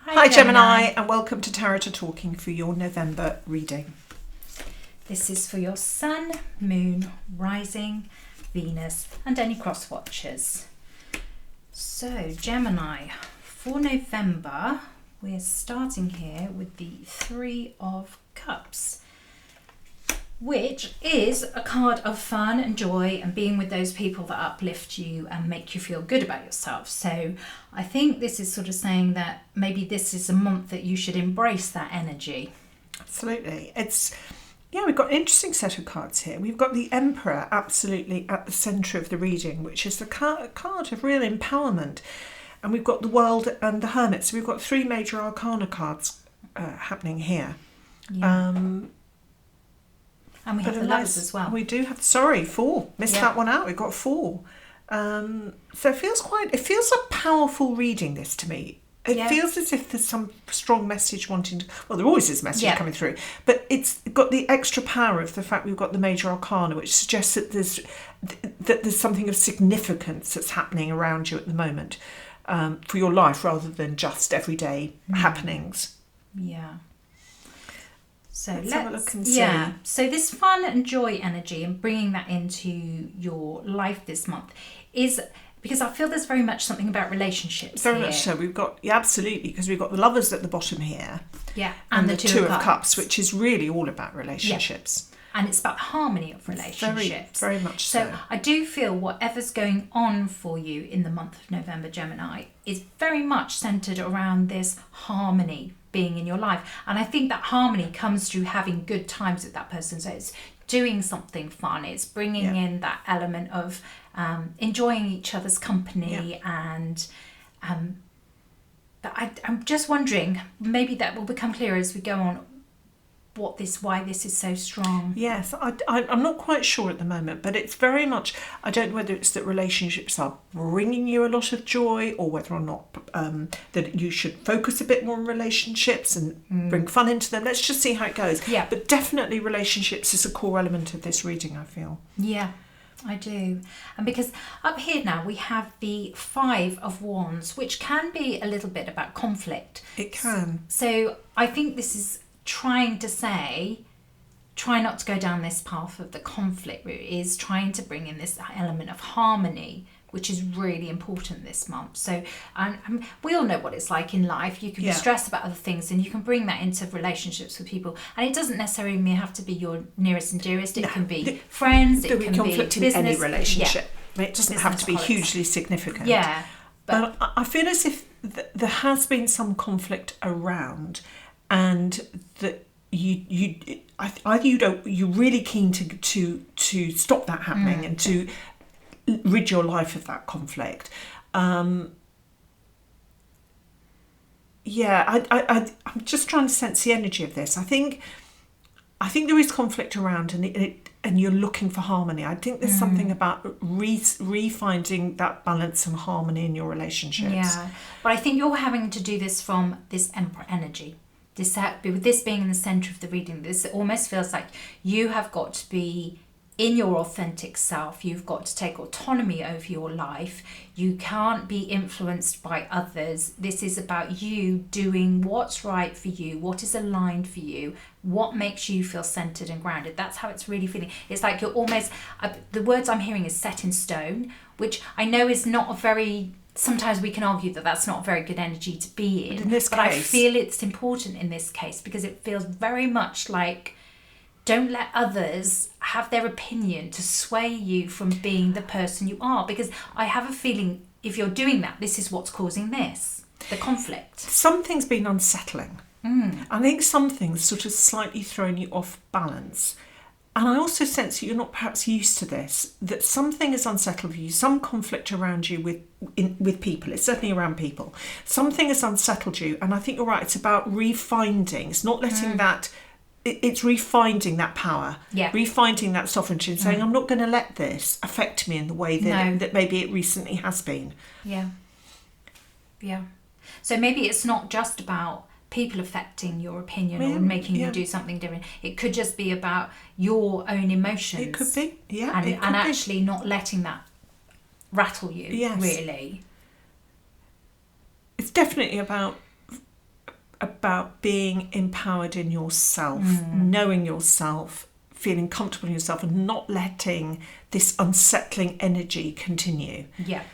Hi Gemini, and welcome to Tarot Talking for your November reading. This is for your Sun, Moon, Rising, Venus and any cross watchers. So Gemini, for November we're starting here with the Three of Cups, which is a card of fun and joy and being with those people that uplift you and make you feel good about yourself. So I think this is sort of saying that maybe this is a month that you should embrace that energy. Absolutely. We've got an interesting set of cards here. We've got the Emperor absolutely at the centre of the reading, which is a card of real empowerment. And we've got the World and the Hermit. So we've got three major arcana cards happening here. Yeah. And we have the Lovers as well. We do have, four. Missed that one out. We've got four. So it feels a powerful reading, this, to me. It feels as if there's some strong message there always is message coming through, but it's got the extra power of the fact we've got the major arcana, which suggests that there's something of significance that's happening around you at the moment for your life, rather than just everyday happenings. Yeah. So let's have a look and see. Yeah. So this fun and joy energy and bringing that into your life this month is because I feel there's very much something about relationships. Very much so. We've got absolutely, because we've got the Lovers at the bottom here. Yeah. And the Two of Cups, which is really all about relationships. Yeah. And it's about harmony of relationships. Very much so. So I do feel whatever's going on for you in the month of November, Gemini, is very much centred around this harmony being in your life. And I think that harmony comes through having good times with that person. So it's doing something fun. It's bringing in that element of enjoying each other's company. And but I'm just wondering, maybe that will become clearer as we go on, why this is so strong. Yes, I'm not quite sure at the moment, but it's very much, I don't know whether it's that relationships are bringing you a lot of joy, or whether or not that you should focus a bit more on relationships and bring fun into them. Let's just see how it goes. Yeah. But definitely relationships is a core element of this reading, I feel. Yeah, I do. And because up here now we have the Five of Wands, which can be a little bit about conflict. It can. So I think this is trying to say, try not to go down this path of the conflict route, is trying to bring in this element of harmony, which is really important this month. So we all know what it's like in life. You can be stressed about other things, and you can bring that into relationships with people. And it doesn't necessarily have to be your nearest and dearest. It can be friends. It can be conflict in business, any relationship. It doesn't business have to be colleagues. hugely significant. Yeah. But I feel as if there has been some conflict around, and that you're really keen to stop that happening and to rid your life of that conflict. I'm just trying to sense the energy of this. I think there is conflict around, and you're looking for harmony. I think there's something about re-finding that balance and harmony in your relationships. Yeah, but I think you're having to do this from this Emperor energy. With this being in the centre of the reading, this almost feels like you have got to be in your authentic self. You've got to take autonomy over your life. You can't be influenced by others. This is about you doing what's right for you, what is aligned for you, what makes you feel centred and grounded. That's how it's really feeling. It's like you're almost, the words I'm hearing is set in stone, which I know is not a very... Sometimes we can argue that that's not a very good energy to be in. But in this case, I feel it's important in this case, because it feels very much like, don't let others have their opinion to sway you from being the person you are. Because I have a feeling if you're doing that, this is what's causing the conflict. Something's been unsettling. I think something's sort of slightly thrown you off balance. And I also sense that you're not perhaps used to this, that something has unsettled you, some conflict around you with people. It's certainly around people. Something has unsettled you. And I think you're right. It's about refinding. It's not letting that... It's refinding that power, refinding that sovereignty, and saying, I'm not going to let this affect me in the way that maybe it recently has been. Yeah. Yeah. So maybe it's not just about people affecting your opinion or making you do something different. It could just be about your own emotions. It could be, and actually not letting that rattle you, really. It's definitely about about being empowered in yourself, knowing yourself, feeling comfortable in yourself, and not letting this unsettling energy continue. Yeah,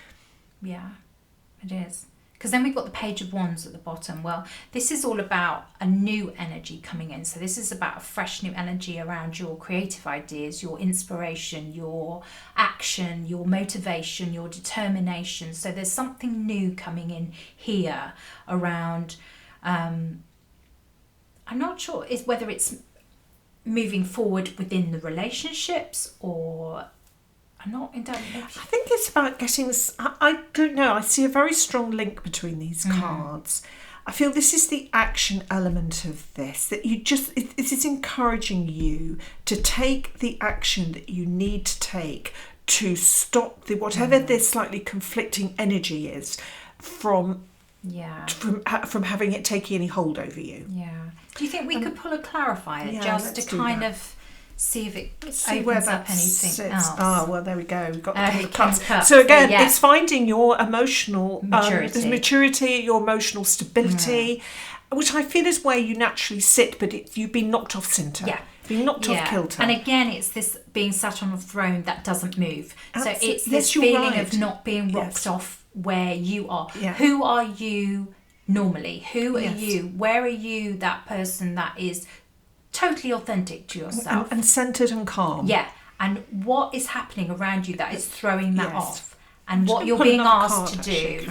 it is. Because then we've got the Page of Wands at the bottom. Well, this is all about a new energy coming in. So this is about a fresh new energy around your creative ideas, your inspiration, your action, your motivation, your determination. So there's something new coming in here around, I'm not sure whether it's moving forward within the relationships, or I'm not entirely sure. I think it's about getting this. I don't know. I see a very strong link between these cards. I feel this is the action element of this, that you just, it is encouraging you to take the action that you need to take to stop the whatever this slightly conflicting energy is from having it taking any hold over you. Yeah. Do you think we could pull a clarifier just to kind of see if it opens up anything else? Ah, well, there we go. We've got the King of Cups. Cups. So again, it's finding your emotional maturity, your emotional stability, which I feel is where you naturally sit, but you've been knocked off centre. Yeah. Being knocked off kilter. And again, it's this being sat on a throne that doesn't move. So it's this feeling of not being rocked off where you are. Yeah. Who are you normally? Who are you? Where are you, that person that is totally authentic to yourself? And centred and calm. Yeah. And what is happening around you that is throwing that off? And what you're being asked to do.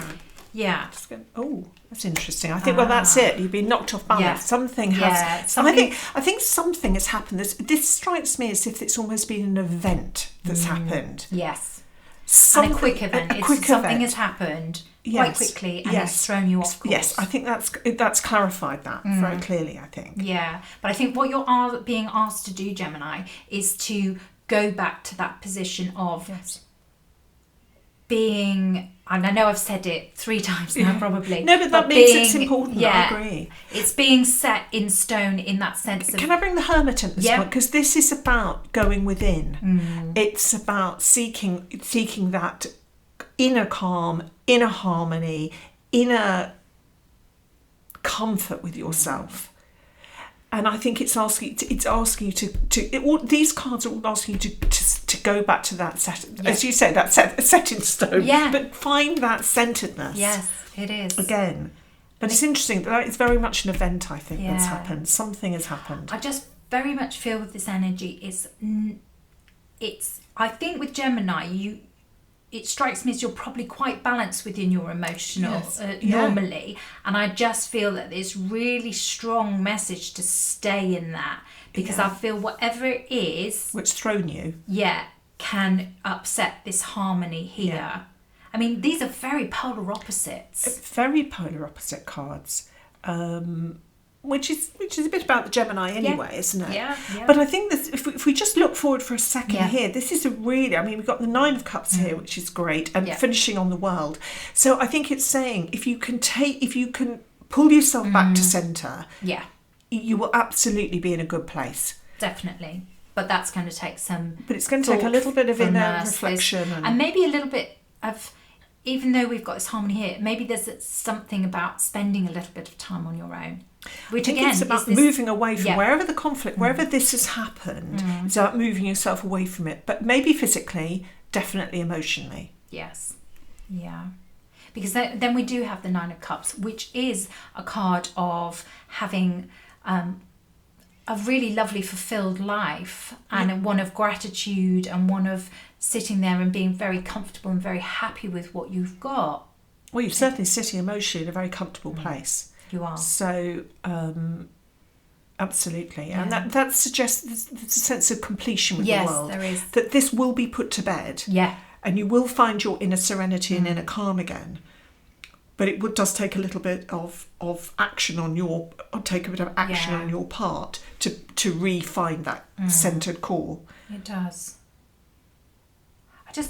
Yeah. Oh, that's interesting. I think, well, that's it. You've been knocked off balance. Yeah. Something has... I think something has happened. This strikes me as if it's almost been an event that's happened. Yes. And a quick event. Something has happened quite quickly and it's thrown you off course. Yes, I think that's clarified that very clearly, I think. Yeah, but I think what you're being asked to do, Gemini, is to go back to that position of being... And I know I've said it 3 times now, probably. No, but that means it's important. Yeah, I agree. It's being set in stone in that sense of... Can I bring the Hermit at this point? Because this is about going within. It's about seeking that inner calm, inner harmony, inner comfort with yourself. And I think it's asking you to these cards are all asking you to go back to that set, as you say, that set in stone. Yeah. But find that centeredness. Yes, it is. Again. But it's interesting that it's very much an event, I think, that's happened. Something has happened. I just very much feel with this energy, I think with Gemini, it strikes me as you're probably quite balanced within your emotional normally, and I just feel that there's really strong message to stay in that, because I feel whatever it is which thrown you can upset this harmony here. I mean, these are very polar opposites, very polar opposite cards, which is a bit about the Gemini anyway, isn't it? Yeah. But I think that if we just look forward for a second here, this is we've got the 9 of Cups here, which is great, and finishing on the World. So I think it's saying if you can pull yourself back to centre, you will absolutely be in a good place. Definitely. But that's going to take some... But it's going to take a little bit of inner reflection. And maybe a little bit of... Even though we've got this harmony here, maybe there's something about spending a little bit of time on your own. Which I think it's about moving away from wherever the conflict, wherever this has happened, it's about moving yourself away from it. But maybe physically, definitely emotionally. Yes. Yeah. Because then we do have the 9 of Cups, which is a card of having a really lovely fulfilled life, and one of gratitude, and one of sitting there and being very comfortable and very happy with what you've got. Well, you're certainly sitting emotionally in a very comfortable place. You are. So, absolutely. Yeah. And that suggests there's a sense of completion with the world. Yes, there is. That this will be put to bed. Yeah. And you will find your inner serenity and inner calm again. But it does take a little bit of action on your part to re-find that centred core. It does. Do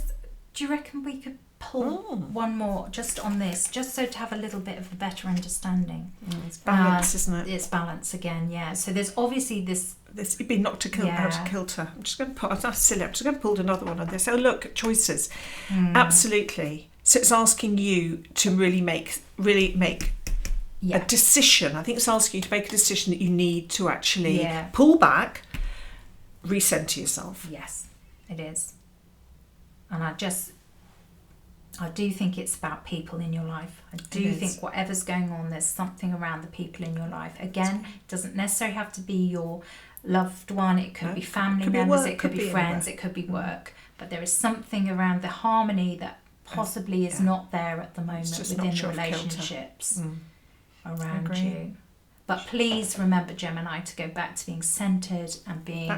you reckon we could pull one more just on this, just so to have a little bit of a better understanding? It's balance, isn't it? It's balance again, yeah. So there's obviously this... You've been knocked out of kilter. I'm just going to pull another one on this. Oh, look, choices. Absolutely. So it's asking you to really make a decision. I think it's asking you to make a decision that you need to actually pull back, recenter yourself. Yes, it is. And I do think it's about people in your life. I do think whatever's going on, there's something around the people in your life. Again, it doesn't necessarily have to be your loved one. It could be family members, it could be friends, it could be work. But there is something around the harmony that possibly is not there at the moment within the relationships around you. But please remember, Gemini, to go back to being centered and being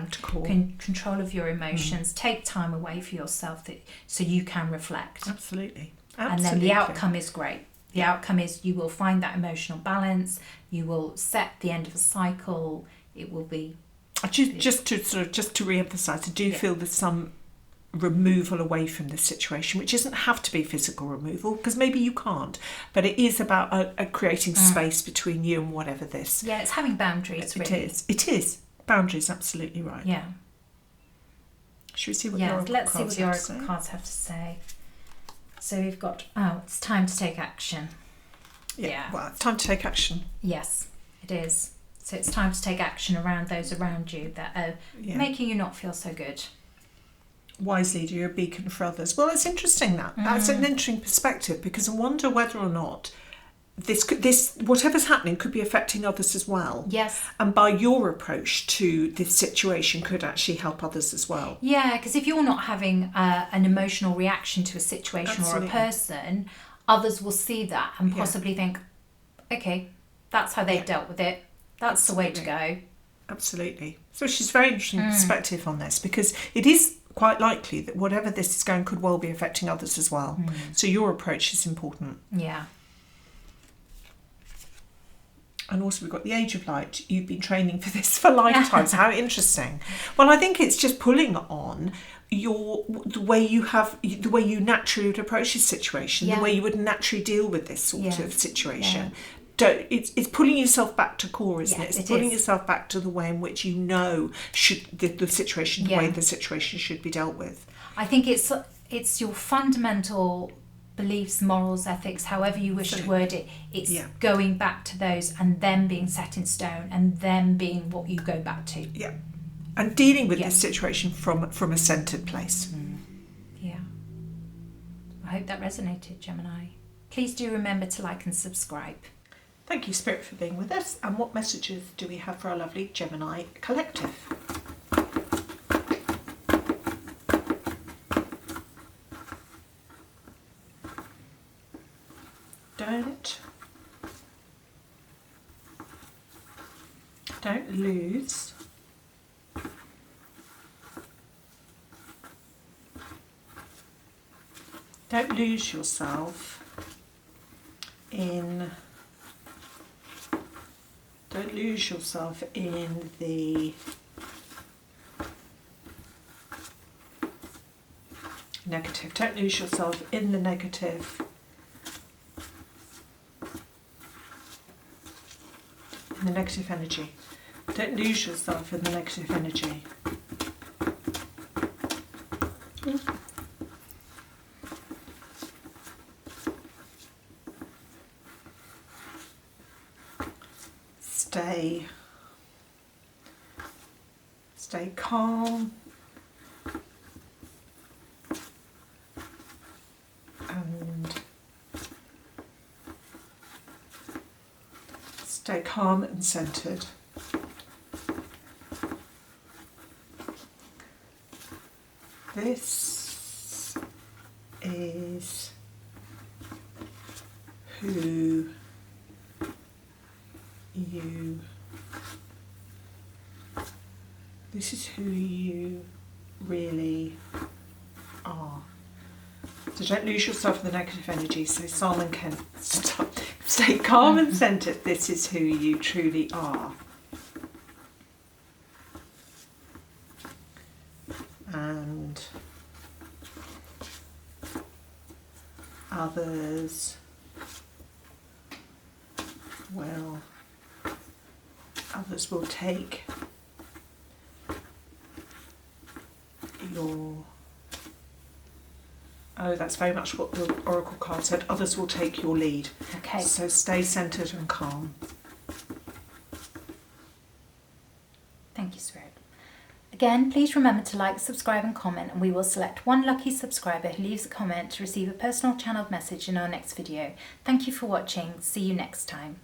in control of your emotions. Take time away for yourself so you can reflect. Absolutely. And then the outcome is great. The outcome is you will find that emotional balance. You will set the end of a cycle. It will be just to re-emphasize. I do feel there's some removal away from this situation, which doesn't have to be physical removal, because maybe you can't, but it is about creating space between you and whatever this. Yeah, it's having boundaries. Really. It is boundaries. Absolutely right. Yeah. Should we see what the oracle let's see what the oracle cards have to say. So we've got it's time to take action. Yeah. Well, it's time to take action. Yes, it is. So it's time to take action around those around you that are making you not feel so good. Wise leader, you're a beacon for others. Well, it's interesting that's an interesting perspective, because I wonder whether or not this whatever's happening could be affecting others as well. Yes. And by your approach to this situation could actually help others as well. Yeah, because if you're not having an emotional reaction to a situation or a person, others will see that and possibly think, okay, that's how they've dealt with it. That's the way to go. Absolutely. So she's very interesting perspective on this, because it is quite likely that whatever this is going could well be affecting others as well. So your approach is important. Yeah. And also we've got the Age of Light. You've been training for this for lifetimes. How interesting. Well, I think it's just pulling on the way you naturally would approach this situation, the way you would naturally deal with this sort of situation. It's pulling yourself back to core, isn't it? It's pulling yourself back to the way in which you know the situation, the way the situation should be dealt with. I think it's your fundamental beliefs, morals, ethics, however you wish to word it. It's going back to those and them being set in stone and them being what you go back to. Yeah. And dealing with this situation from a centered place. Yeah. I hope that resonated, Gemini. Please do remember to like and subscribe. Thank you, Spirit, for being with us. And what messages do we have for our lovely Gemini collective? Don't lose yourself in the negative. Don't lose yourself in the negative. In the negative energy. Don't lose yourself in the negative energy. Stay calm and stay calm and centered. This is who you really are. So don't lose yourself in the negative energy. So Simon can stay calm and centered. This is who you truly are. And others will take your Oh, that's very much what the oracle card said. Others will take your lead. Okay. So stay centered and calm. Thank you, Spirit. Again, please remember to like, subscribe and comment, and we will select one lucky subscriber who leaves a comment to receive a personal channeled message in our next video. Thank you for watching. See you next time.